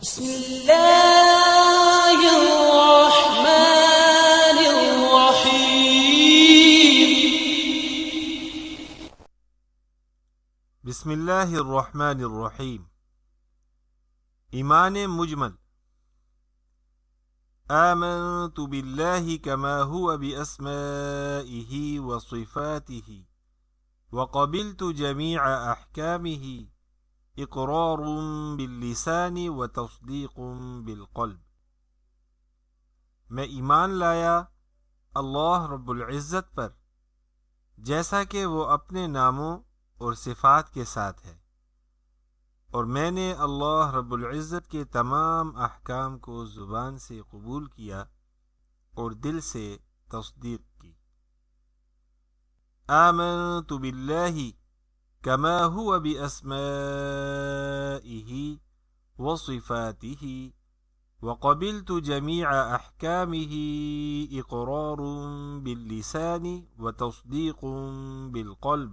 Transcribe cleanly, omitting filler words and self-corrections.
بسم الله الرحمن الرحيم. بسم اللہ الرحمن الرحیم. ایمان مجمل. آمنت باللہ کما هو بأسمائه وصفاته وقبلت جميع أحكامه اقرار باللسان وتصدیق بالقلب. میں ایمان لایا اللہ رب العزت پر جیسا کہ وہ اپنے ناموں اور صفات کے ساتھ ہے، اور میں نے اللہ رب العزت کے تمام احکام کو زبان سے قبول کیا اور دل سے تصدیق کی. آمنت باللہ کما هو بأسمائه وصفاته وقبلت جميع أحكامه اقرار باللسان وتصديق بالقلب